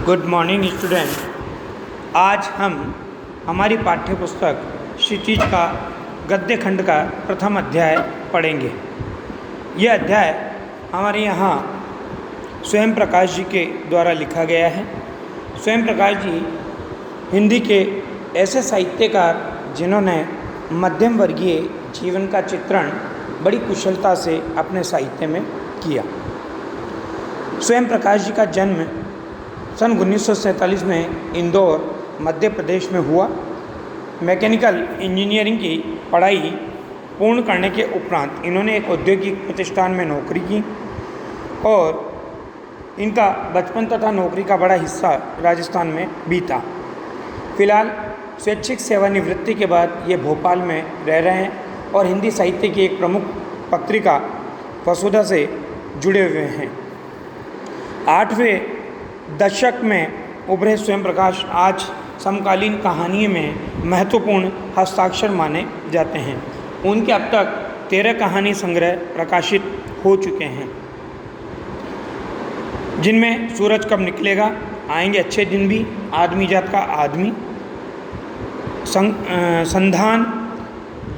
Good morning student. आज हम हमारी पाठ्य पुस्तक क्षितिज का गद्य खंड का प्रथम अध्याय पढ़ेंगे। यह अध्याय हमारे यहाँ स्वयं प्रकाश जी के द्वारा लिखा गया है। स्वयं प्रकाश जी हिंदी के ऐसे साहित्यकार जिन्होंने मध्यम वर्गीय जीवन का चित्रण बड़ी कुशलता से अपने साहित्य में किया। स्वयं प्रकाश जी का जन्म सन 1947 में इंदौर मध्य प्रदेश में हुआ। मैकेनिकल इंजीनियरिंग की पढ़ाई पूर्ण करने के उपरांत इन्होंने एक औद्योगिक प्रतिष्ठान में नौकरी की और इनका बचपन तथा नौकरी का बड़ा हिस्सा राजस्थान में बीता। फिलहाल स्वैच्छिक सेवानिवृत्ति के बाद ये भोपाल में रह रहे हैं और हिंदी साहित्य की एक प्रमुख पत्रिका वसुधा से जुड़े हुए हैं। 8वें दशक में उभरे स्वयं प्रकाश आज समकालीन कहानी में महत्वपूर्ण हस्ताक्षर माने जाते हैं। उनके अब तक 13 कहानी संग्रह प्रकाशित हो चुके हैं, जिनमें सूरज कब निकलेगा, आएंगे अच्छे दिन भी, आदमी जात का आदमी, संधान,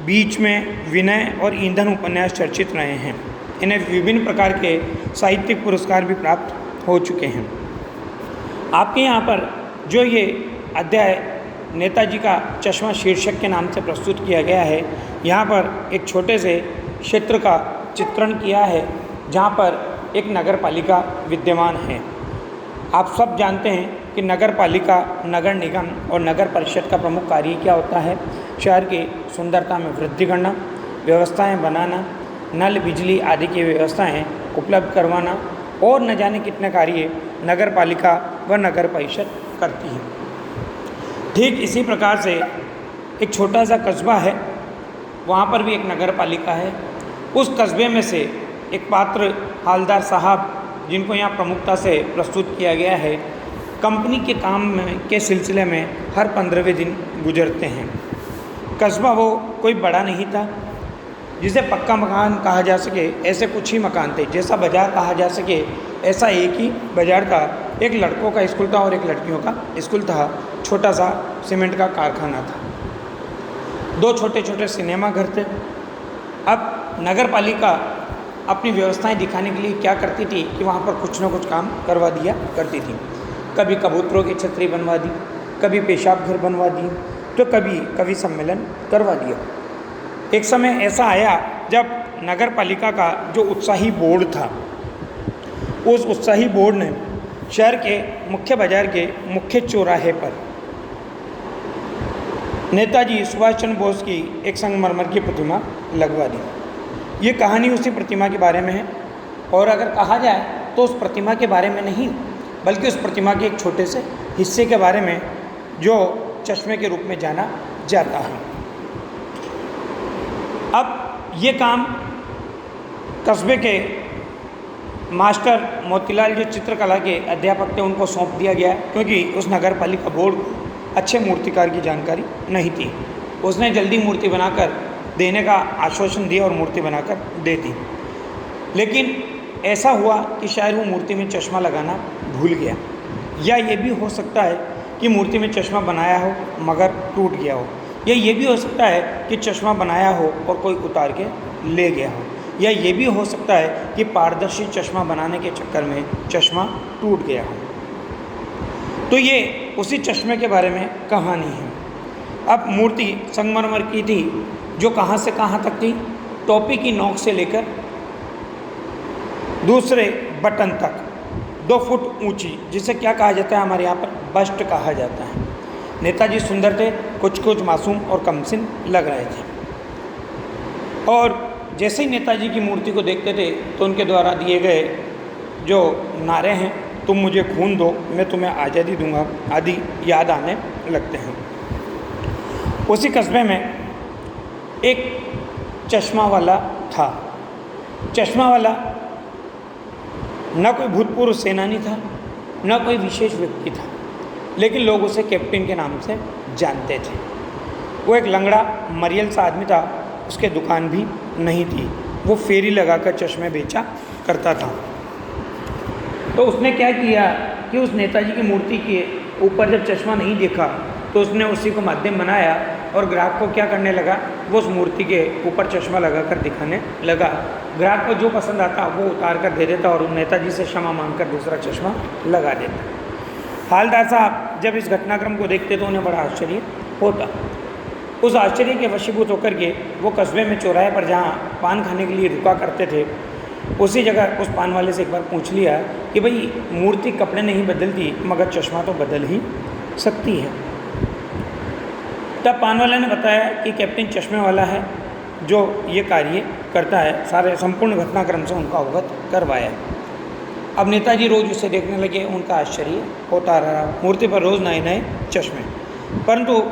बीच में विनय और ईंधन उपन्यास चर्चित रहे हैं। इन्हें विभिन्न प्रकार के साहित्यिक पुरस्कार भी प्राप्त हो चुके हैं। आपके यहाँ पर जो ये अध्याय नेताजी का चश्मा शीर्षक के नाम से प्रस्तुत किया गया है, यहाँ पर एक छोटे से क्षेत्र का चित्रण किया है जहाँ पर एक नगर पालिका विद्यमान है। आप सब जानते हैं कि नगर पालिका, नगर निगम और नगर परिषद का प्रमुख कार्य क्या होता है? शहर की सुंदरता में वृद्धि करना, व्यवस्थाएं बनाना, नल बिजली आदि की व्यवस्थाएं उपलब्ध करवाना और न जाने कितने कार्य नगर पालिका व नगर परिषद करती है। ठीक इसी प्रकार से एक छोटा सा कस्बा है, वहाँ पर भी एक नगर पालिका है। उस कस्बे में से एक पात्र हालदार साहब, जिनको यहाँ प्रमुखता से प्रस्तुत किया गया है, कंपनी के काम के सिलसिले में हर 15वें दिन गुजरते हैं। कस्बा वो कोई बड़ा नहीं था जिसे पक्का मकान कहा जा सके, ऐसे कुछ ही मकान थे। जैसा बाज़ार कहा जा सके ऐसा एक ही बाज़ार था। एक लड़कों का स्कूल था और एक लड़कियों का स्कूल था। छोटा सा सीमेंट का कारखाना था। 2 छोटे छोटे सिनेमा घर थे। अब नगर पालिका अपनी व्यवस्थाएं दिखाने के लिए क्या करती थी कि वहाँ पर कुछ न कुछ काम करवा दिया करती थी। कभी कबूतरों की छतरी बनवा दी, कभी पेशाब घर बनवा दिए, तो कभी कवि सम्मेलन करवा दिया। एक समय ऐसा आया जब नगर पालिका का जो उत्साही बोर्ड था, उस उत्साही बोर्ड ने शहर के मुख्य बाजार के मुख्य चौराहे पर नेताजी सुभाष चंद्र बोस की एक संगमरमर की प्रतिमा लगवा दी। ये कहानी उसी प्रतिमा के बारे में है और अगर कहा जाए तो उस प्रतिमा के बारे में नहीं, बल्कि उस प्रतिमा के एक छोटे से हिस्से के बारे में जो चश्मे के रूप में जाना जाता है। अब ये काम कस्बे के मास्टर मोतीलाल जो चित्रकला के अध्यापक थे उनको सौंप दिया गया, क्योंकि उस नगर पालिका बोर्ड को अच्छे मूर्तिकार की जानकारी नहीं थी। उसने जल्दी मूर्ति बनाकर देने का आश्वासन दिया और मूर्ति बनाकर दे दी। लेकिन ऐसा हुआ कि शायद वो मूर्ति में चश्मा लगाना भूल गया, या ये भी हो सकता है कि मूर्ति में चश्मा बनाया हो मगर टूट गया हो, या ये भी हो सकता है कि चश्मा बनाया हो और कोई उतार के ले गया हो, या ये भी हो सकता है कि पारदर्शी चश्मा बनाने के चक्कर में चश्मा टूट गया हो। तो ये उसी चश्मे के बारे में कहानी है। अब मूर्ति संगमरमर की थी, जो कहाँ से कहाँ तक थी? टोपी की नोक से लेकर दूसरे बटन तक 2 फुट ऊंची, जिसे क्या कहा जाता है हमारे यहाँ पर बस्ट कहा जाता है। नेताजी सुंदर थे, कुछ कुछ मासूम और कमसिन लग रहे थे। और जैसे ही नेताजी की मूर्ति को देखते थे तो उनके द्वारा दिए गए जो नारे हैं, तुम मुझे खून दो मैं तुम्हें आज़ादी दूंगा आदि याद आने लगते हैं। उसी कस्बे में एक चश्मा वाला था। चश्मा वाला न कोई भूतपूर्व सेनानी था, न कोई विशेष व्यक्ति था, लेकिन लोग उसे कैप्टन के नाम से जानते थे। वो एक लंगड़ा मरियल सा आदमी था। उसके दुकान भी नहीं थी, वो फेरी लगाकर चश्मे बेचा करता था। तो उसने क्या किया कि उस नेताजी की मूर्ति के ऊपर जब चश्मा नहीं देखा तो उसने उसी को माध्यम बनाया और ग्राहक को क्या करने लगा, वो उस मूर्ति के ऊपर चश्मा लगाकर दिखाने लगा। ग्राहक को जो पसंद आता वो उतार कर दे देता और नेताजी से क्षमा मांगकर दूसरा चश्मा लगा देता। हालदार साहब जब इस घटनाक्रम को देखते तो उन्हें बड़ा आश्चर्य होता। उस आश्चर्य के वशीभूत होकर के वो कस्बे में चौराहे पर जहाँ पान खाने के लिए रुका करते थे उसी जगह उस पान वाले से एक बार पूछ लिया कि भाई मूर्ति कपड़े नहीं बदलती मगर चश्मा तो बदल ही सकती है। तब पान वाले ने बताया कि कैप्टन चश्मे वाला है जो ये कार्य करता है, सारे संपूर्ण घटनाक्रम से उनका अवगत करवाया। अब नेताजी रोज़ उसे देखने लगे, उनका आश्चर्य होता रहा। मूर्ति पर रोज़ नए नए चश्मे, परंतु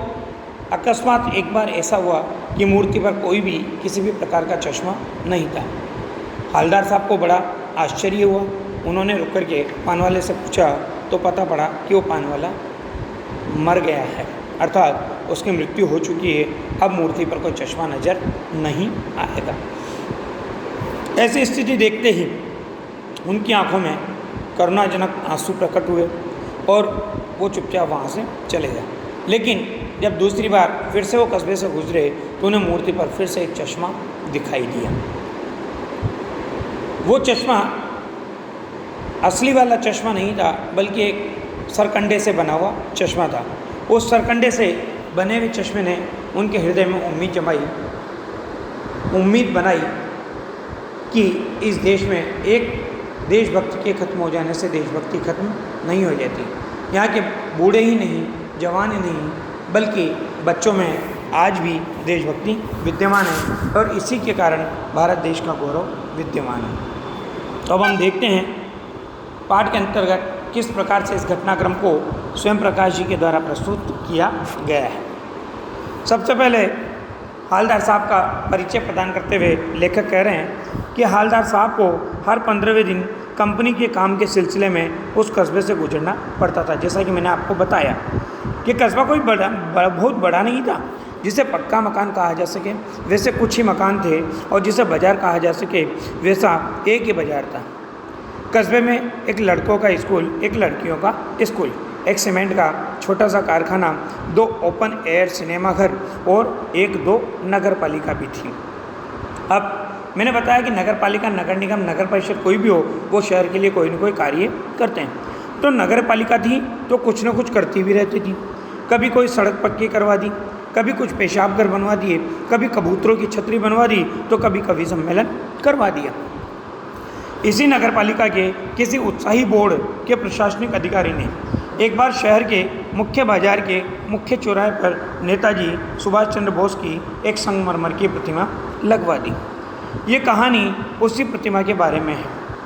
अकस्मात एक बार ऐसा हुआ कि मूर्ति पर कोई भी किसी भी प्रकार का चश्मा नहीं था। हालदार साहब को बड़ा आश्चर्य हुआ। उन्होंने रुक कर के पान वाले से पूछा तो पता पड़ा कि वो पान वाला मर गया है, अर्थात उसकी मृत्यु हो चुकी है। अब मूर्ति पर कोई चश्मा नज़र नहीं आएगा। ऐसी स्थिति देखते ही उनकी आंखों में करुणाजनक आंसू प्रकट हुए और वो चुपचाप वहाँ से चले गए। लेकिन जब दूसरी बार फिर से वो कस्बे से गुजरे तो उन्हें मूर्ति पर फिर से एक चश्मा दिखाई दिया। वो चश्मा असली वाला चश्मा नहीं था बल्कि एक सरकंडे से बना हुआ चश्मा था। उस सरकंडे से बने हुए चश्मे ने उनके हृदय में उम्मीद बनाई कि इस देश में एक देशभक्ति के खत्म हो जाने से देशभक्ति खत्म नहीं हो जाती। यहाँ के बूढ़े ही नहीं, जवान ही नहीं, बल्कि बच्चों में आज भी देशभक्ति विद्यमान है और इसी के कारण भारत देश का गौरव विद्यमान है। तो अब हम देखते हैं पाठ के अंतर्गत किस प्रकार से इस घटनाक्रम को स्वयं प्रकाश जी के द्वारा प्रस्तुत किया गया है। सबसे पहले हालदार साहब का परिचय प्रदान करते हुए लेखक कह रहे हैं कि हालदार साहब को हर 15वें दिन कंपनी के काम के सिलसिले में उस कस्बे से गुजरना पड़ता था। जैसा कि मैंने आपको बताया कि कस्बा कोई बहुत बड़ा नहीं था जिसे पक्का मकान कहा जा सके, वैसे कुछ ही मकान थे, और जिसे बाज़ार कहा जा सके वैसा एक ही बाज़ार था। कस्बे में एक लड़कों का स्कूल, एक लड़कियों का स्कूल, एक सीमेंट का छोटा सा कारखाना, 2 ओपन एयर सिनेमा घर और 1-2 नगर पालिका भी थी। अब मैंने बताया कि नगर पालिका, नगर निगम, नगर परिषद कोई भी हो, वो शहर के लिए कोई न कोई कार्य करते हैं। तो नगर पालिका थी तो कुछ न कुछ करती भी रहती थी। कभी कोई सड़क पक्की करवा दी, कभी कुछ पेशाब घर बनवा दिए, कभी कबूतरों की छतरी बनवा दी, तो कभी कवि सम्मेलन करवा दिया। इसी नगर पालिका के किसी उत्साही बोर्ड के प्रशासनिक अधिकारी ने एक बार शहर के मुख्य बाजार के मुख्य चौराहे पर नेताजी सुभाष चंद्र बोस की एक संगमरमर की प्रतिमा लगवा दी। ये कहानी उसी प्रतिमा के बारे में है,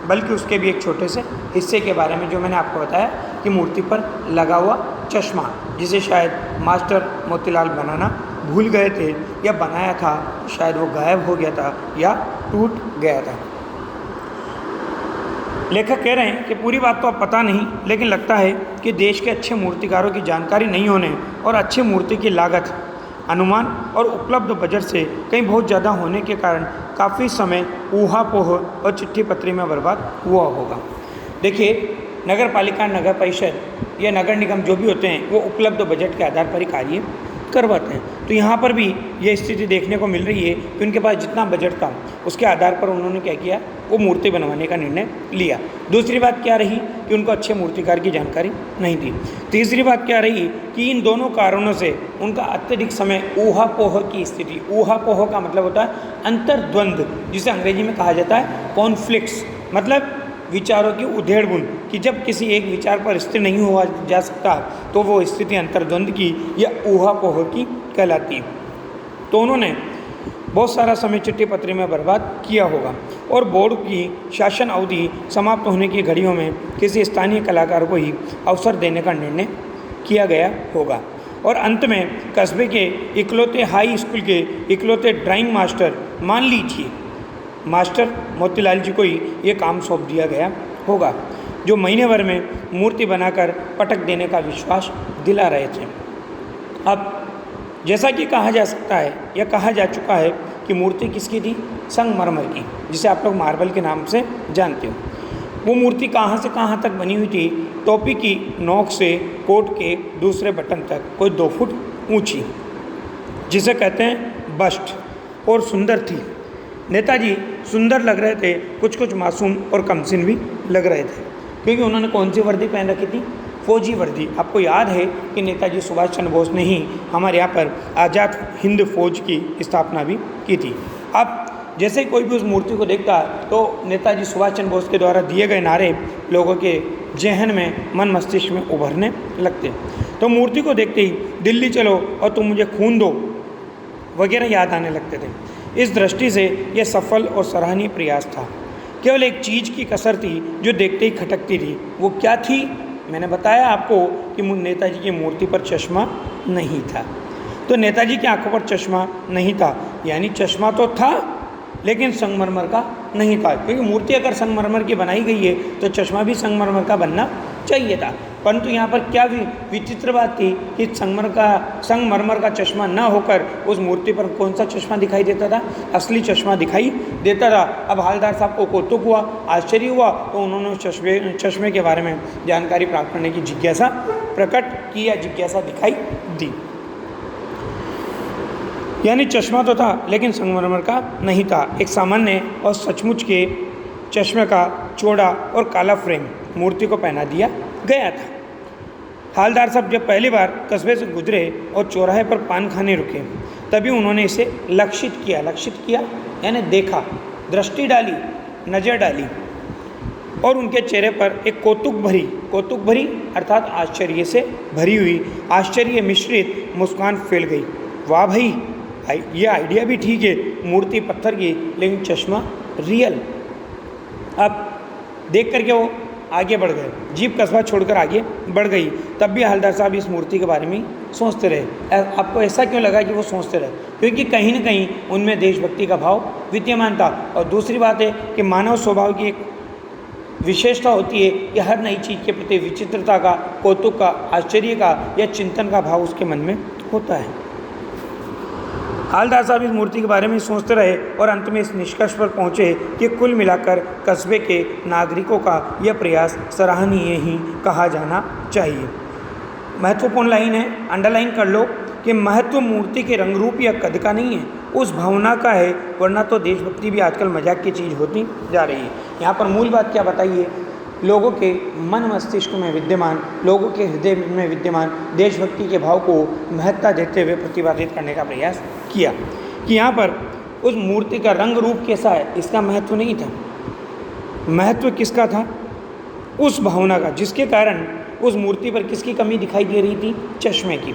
बल्कि उसके भी एक छोटे से हिस्से के बारे में, जो मैंने आपको बताया कि मूर्ति पर लगा हुआ चश्मा, जिसे शायद मास्टर मोतीलाल बनाना भूल गए थे या बनाया था, शायद वो गायब हो गया था या टूट गया था। लेखक कह रहे हैं कि पूरी बात तो अब पता नहीं, लेकिन लगता है कि देश के अच्छे मूर्तिकारों की जानकारी नहीं होने और अच्छी मूर्ति की लागत, अनुमान और उपलब्ध बजट से कहीं बहुत ज़्यादा होने के कारण काफ़ी समय ऊहापोह और चिट्ठी पत्री में बर्बाद हुआ होगा। देखिए, नगर पालिका, नगर परिषद या नगर निगम जो भी होते हैं वो उपलब्ध बजट के आधार पर ही कार्य करवाते हैं। तो यहाँ पर भी ये स्थिति देखने को मिल रही है कि उनके पास जितना बजट था उसके आधार पर उन्होंने क्या किया, वो मूर्ति बनवाने का निर्णय लिया। दूसरी बात क्या रही कि उनको अच्छे मूर्तिकार की जानकारी नहीं थी। तीसरी बात क्या रही कि इन दोनों कारणों से उनका अत्यधिक समय ऊहापोह की स्थिति, ऊहापोह का मतलब होता है अंतर्द्वंद, जिसे अंग्रेजी में कहा जाता है कॉन्फ्लिक्ट्स, मतलब विचारों की उधेड़-बुन, कि जब किसी एक विचार पर स्थिर नहीं हुआ जा सकता तो वो स्थिति अंतर्द्वंद की या ऊहापोह की कहलाती है। तो उन्होंने बहुत सारा समय चिट्ठी पत्री में बर्बाद किया होगा और बोर्ड की शासन अवधि समाप्त होने की घड़ियों में किसी स्थानीय कलाकार को ही अवसर देने का निर्णय किया गया होगा। और अंत में कस्बे के इकलौते हाई स्कूल के इकलौते ड्राइंग मास्टर, मान लीजिए मास्टर मोतीलाल जी को ही ये काम सौंप दिया गया होगा, जो महीने भर में मूर्ति बनाकर पटक देने का विश्वास दिला रहे थे। अब जैसा कि कहा जा सकता है या कहा जा चुका है कि मूर्ति किसकी थी, संगमरमर की, जिसे आप लोग मार्बल के नाम से जानते हो। वो मूर्ति कहाँ से कहाँ तक बनी हुई थी, टोपी की नोक से कोट के दूसरे बटन तक कोई 2 फुट ऊंची, जिसे कहते हैं बस्ट, और सुंदर थी। नेताजी सुंदर लग रहे थे, कुछ कुछ मासूम और कमसिन भी लग रहे थे, क्योंकि उन्होंने कौन सी वर्दी पहन रखी थी? फौजी वर्दी। आपको याद है कि नेताजी सुभाष चंद्र बोस ने ही हमारे यहाँ पर आज़ाद हिंद फौज की स्थापना भी की थी। अब जैसे ही कोई भी उस मूर्ति को देखता है तो नेताजी सुभाष चंद्र बोस के द्वारा दिए गए नारे लोगों के जहन में, मन मस्तिष्क में उभरने लगते। तो मूर्ति को देखते ही दिल्ली चलो और तुम मुझे खून दो वगैरह याद आने लगते थे। इस दृष्टि से यह सफल और सराहनीय प्रयास था। केवल एक चीज़ की कसर थी जो देखते ही खटकती थी। वो क्या थी? मैंने बताया आपको कि नेताजी की मूर्ति पर चश्मा नहीं था। तो नेताजी की आंखों पर चश्मा नहीं था, यानी चश्मा तो था लेकिन संगमरमर का नहीं था, क्योंकि मूर्ति अगर संगमरमर की बनाई गई है तो चश्मा भी संगमरमर का बनना चाहिए था। परंतु यहाँ पर क्या विचित्र बात थी कि संगमरमर का चश्मा न होकर उस मूर्ति पर कौन सा चश्मा दिखाई देता था? असली चश्मा दिखाई देता था। अब हवलदार साहब को कौतुक हुआ, आश्चर्य हुआ, तो उन्होंने चश्मे के बारे में जानकारी प्राप्त करने की जिज्ञासा प्रकट की या जिज्ञासा दिखाई दी। यानी चश्मा तो था लेकिन संगमरमर का नहीं था। एक सामान्य और सचमुच के चश्मे का चौड़ा और काला फ्रेम मूर्ति को पहना दिया गया था। हवलदार साहब जब पहली बार कस्बे से गुजरे और चौराहे पर पान खाने रुके, तभी उन्होंने इसे लक्षित किया यानी देखा, दृष्टि डाली, नज़र डाली, और उनके चेहरे पर एक कौतुक भरी अर्थात आश्चर्य से भरी हुई, आश्चर्य मिश्रित मुस्कान फैल गई। वाह भाई, ये आइडिया भी ठीक है, मूर्ति पत्थर की लेकिन चश्मा रियल। अब देख करके वो आगे बढ़ गए, जीप कस्बा छोड़कर आगे बढ़ गई। तब भी हवलदार साहब इस मूर्ति के बारे में सोचते रहे। आपको ऐसा क्यों लगा कि वो सोचते रहे? क्योंकि कहीं न कहीं उनमें देशभक्ति का भाव विद्यमान था। और दूसरी बात है कि मानव स्वभाव की एक विशेषता होती है कि हर नई चीज़ के प्रति विचित्रता का, कौतुक का, आश्चर्य का या चिंतन का भाव उसके मन में होता है। हवलदार साहब इस मूर्ति के बारे में सोचते रहे और अंत में इस निष्कर्ष पर पहुँचे कि कुल मिलाकर कस्बे के नागरिकों का यह प्रयास सराहनीय ही कहा जाना चाहिए। महत्वपूर्ण लाइन है, अंडरलाइन कर लो कि महत्व मूर्ति के रंग रूप या कद का नहीं है, उस भावना का है, वरना तो देशभक्ति भी आजकल मजाक की चीज़ होती जा रही है। यहाँ पर मूल बात क्या बताइए? लोगों के मन मस्तिष्क में विद्यमान, लोगों के हृदय में विद्यमान देशभक्ति के भाव को महत्ता देते हुए प्रतिपादित करने का प्रयास किया कि यहाँ पर उस मूर्ति का रंग रूप कैसा है, इसका महत्व नहीं था। महत्व किसका था? उस भावना का, जिसके कारण उस मूर्ति पर किसकी कमी दिखाई दे रही थी? चश्मे की।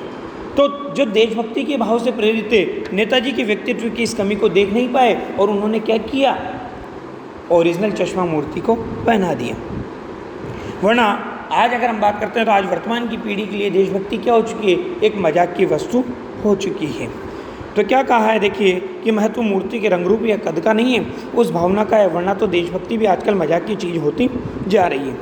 तो जो देशभक्ति के भाव से प्रेरित थे, नेताजी के व्यक्तित्व की इस कमी को देख नहीं पाए और उन्होंने क्या किया? ओरिजिनल चश्मा मूर्ति को पहना दिया। वरना आज अगर हम बात करते हैं तो आज वर्तमान की पीढ़ी के लिए देशभक्ति क्या हो चुकी है? एक मजाक की वस्तु हो चुकी है। तो क्या कहा है देखिए कि महत्व मूर्ति के रंग रूप या कद का नहीं है, उस भावना का है, वरना तो देशभक्ति भी आजकल मजाक की चीज़ होती जा रही है।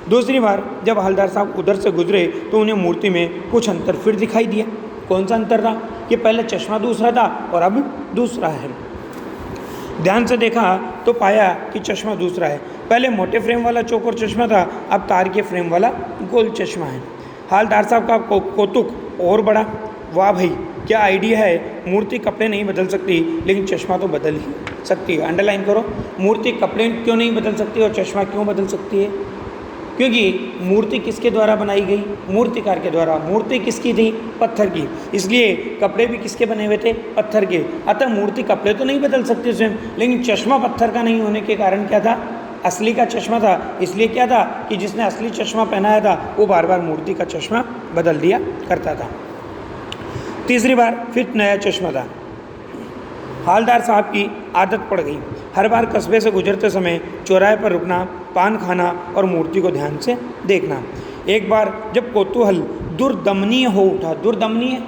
दूसरी बार जब हवलदार साहब उधर से गुजरे तो उन्हें मूर्ति में कुछ अंतर फिर दिखाई दिया। कौन सा अंतर था? कि पहले चश्मा दूसरा था और अब दूसरा है। ध्यान से देखा तो पाया कि चश्मा दूसरा है। पहले मोटे फ्रेम वाला चौकोर चश्मा था, अब तार के फ्रेम वाला गोल चश्मा है। हवलदार साहब का कौतुक और बड़ा। वाह भाई, क्या आइडिया है! मूर्ति कपड़े नहीं बदल सकती लेकिन चश्मा तो बदल ही सकती है। अंडरलाइन करो, मूर्ति कपड़े क्यों नहीं बदल सकती और चश्मा क्यों बदल सकती है? क्योंकि मूर्ति किसके द्वारा बनाई गई? मूर्तिकार के द्वारा। मूर्ति किसकी थी? पत्थर की। इसलिए कपड़े भी किसके बने हुए थे? पत्थर के। अतः मूर्ति कपड़े तो नहीं बदल सकती स्वयं, लेकिन चश्मा पत्थर का नहीं होने के कारण क्या था? असली का चश्मा था। इसलिए क्या था कि जिसने असली चश्मा पहनाया था वो बार बार मूर्ति का चश्मा बदल दिया करता था। तीसरी बार फिर नया चश्मा था। हवलदार साहब की आदत पड़ गई हर बार कस्बे से गुजरते समय चौराहे पर रुकना, पान खाना और मूर्ति को ध्यान से देखना। एक बार जब कौतूहल दुर्दमनीय हो उठा, दुर्दमनीय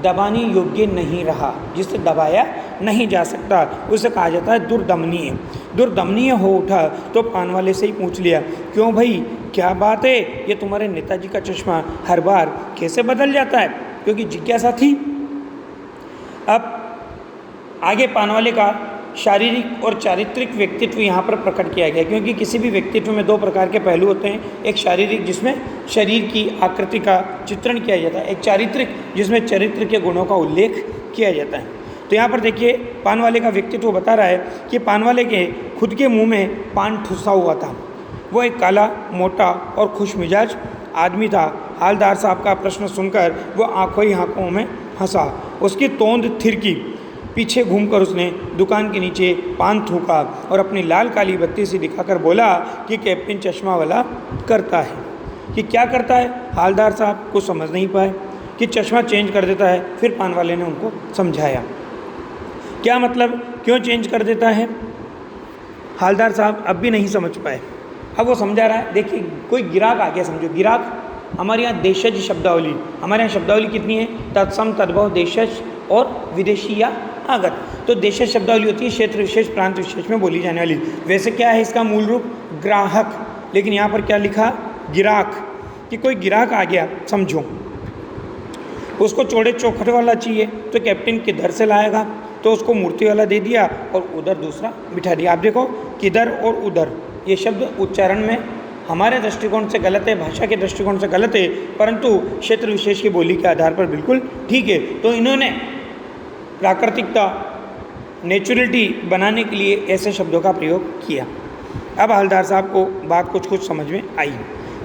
दबाने योग्य नहीं रहा, जिसे दबाया नहीं जा सकता उसे कहा जाता है दुर्दमनीय। दुर्दमनीय हो उठा तो पान वाले से ही पूछ लिया, क्यों भाई, क्या बात है? ये तुम्हारे नेताजी का चश्मा हर बार कैसे बदल जाता है? क्योंकि जिज्ञासा थी। अब आगे पान वाले का शारीरिक और चारित्रिक व्यक्तित्व यहाँ पर प्रकट किया गया, क्योंकि किसी भी व्यक्तित्व में दो प्रकार के पहलू होते हैं। एक शारीरिक जिसमें शरीर की आकृति का चित्रण किया जाता है, एक चारित्रिक जिसमें चरित्र के गुणों का उल्लेख किया जाता है। तो यहाँ पर देखिए पान वाले का व्यक्तित्व बता रहा है कि पान वाले के खुद के मुँह में पान ठुसा हुआ था। वो एक काला, मोटा और खुश मिजाज आदमी था। हालदार साहब का प्रश्न सुनकर वो आंखों ही आंखों में हंसा। उसकी तोंद थिरकी। पीछे घूमकर उसने दुकान के नीचे पान थूका और अपनी लाल काली बत्ती से दिखाकर बोला कि कैप्टन चश्मा वाला करता है। कि क्या करता है? हालदार साहब कुछ समझ नहीं पाए कि चश्मा चेंज कर देता है। फिर पान वाले ने उनको समझाया। क्या मतलब, क्यों चेंज कर देता है? हालदार साहब अब भी नहीं समझ पाए। अब वो समझा रहा है। देखिए कोई गिराक आ गया, समझो गिराक। हमारे यहाँ देशज शब्दावली, हमारे यहाँ शब्दावली कितनी है? तत्सम, तद्भव, देशज और विदेशी या आगत। तो देशज शब्दावली होती है क्षेत्र विशेष, प्रांत विशेष में बोली जाने वाली। वैसे क्या है इसका मूल रूप? ग्राहक। लेकिन यहाँ पर क्या लिखा? गिराक। कि कोई गिराक आ गया, समझो। उसको चौड़े चौखट वाला चाहिए तो कैप्टन किधर से लाएगा? तो उसको मूर्ति वाला दे दिया और उधर दूसरा बिठा दिया। आप देखो किधर और उधर, ये शब्द उच्चारण में हमारे दृष्टिकोण से गलत है, भाषा के दृष्टिकोण से गलत है, परंतु क्षेत्र विशेष की बोली के आधार पर बिल्कुल ठीक है। तो इन्होंने प्राकृतिकता, नेचुरलिटी बनाने के लिए ऐसे शब्दों का प्रयोग किया। अब हवलदार साहब को बात कुछ समझ में आई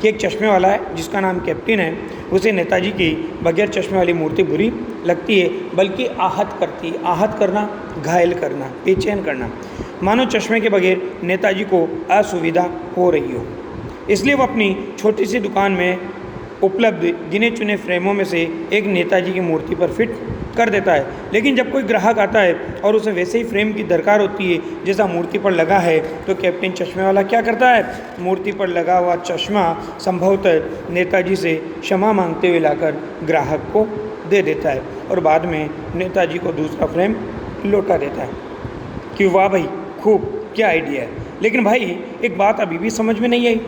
कि एक चश्मे वाला है जिसका नाम कैप्टन है, उसे नेताजी की बगैर चश्मे वाली मूर्ति बुरी लगती है, बल्कि आहत करती है। आहत करना, घायल करना, बेचैन करना, मानो चश्मे के बगैर नेताजी को असुविधा हो रही हो। इसलिए वो अपनी छोटी सी दुकान में उपलब्ध गिने चुने फ्रेमों में से एक नेताजी की मूर्ति पर फिट कर देता है। लेकिन जब कोई ग्राहक आता है और उसे वैसे ही फ्रेम की दरकार होती है जैसा मूर्ति पर लगा है, तो कैप्टन चश्मे वाला क्या करता है? मूर्ति पर लगा हुआ चश्मा संभवतः नेताजी से क्षमा मांगते हुए लाकर ग्राहक को दे देता है और बाद में नेताजी को दूसरा फ्रेम लौटा देता है। कि वाह भाई, खूब, क्या आइडिया है। लेकिन भाई एक बात अभी भी समझ में नहीं आई।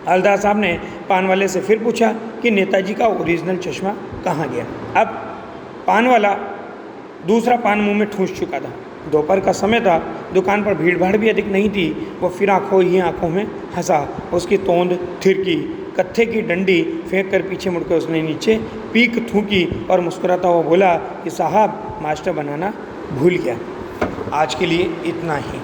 हवलदार साहब ने पान वाले से फिर पूछा कि नेताजी का ओरिजिनल चश्मा कहाँ गया? अब पान वाला दूसरा पान मुंह में ठूंस चुका था। दोपहर का समय था, दुकान पर भीड़ भाड़ भी अधिक नहीं थी। वो फिर आंखों ही आंखों में हंसा। उसकी तोंद थिरकी। कत्थे की डंडी फेंक कर पीछे मुड़कर उसने नीचे पीक थूकी और मुस्कुराता हुआ बोला कि साहब मास्टर बनाना भूल गया। आज के लिए इतना ही।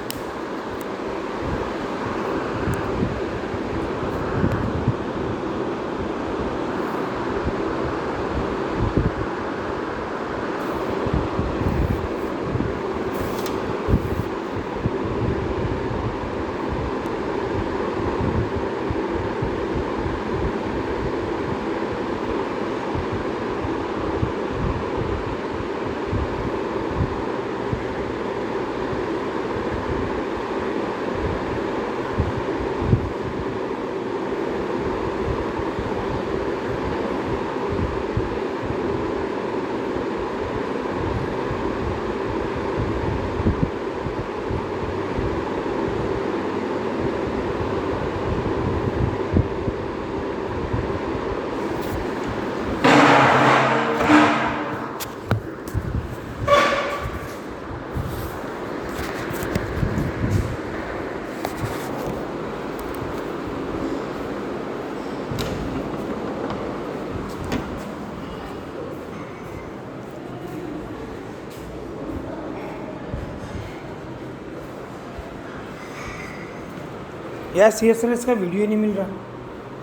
यार CSRS का वीडियो नहीं मिल रहा।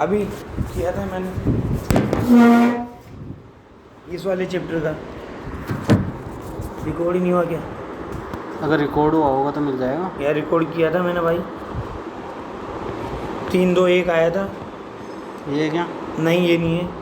अभी किया था मैंने इस वाले चैप्टर का, रिकॉर्ड ही नहीं हुआ क्या? अगर रिकॉर्ड हुआ होगा तो मिल जाएगा यार। रिकॉर्ड किया था मैंने भाई, 3 2 1 आया था। ये क्या? नहीं ये नहीं है।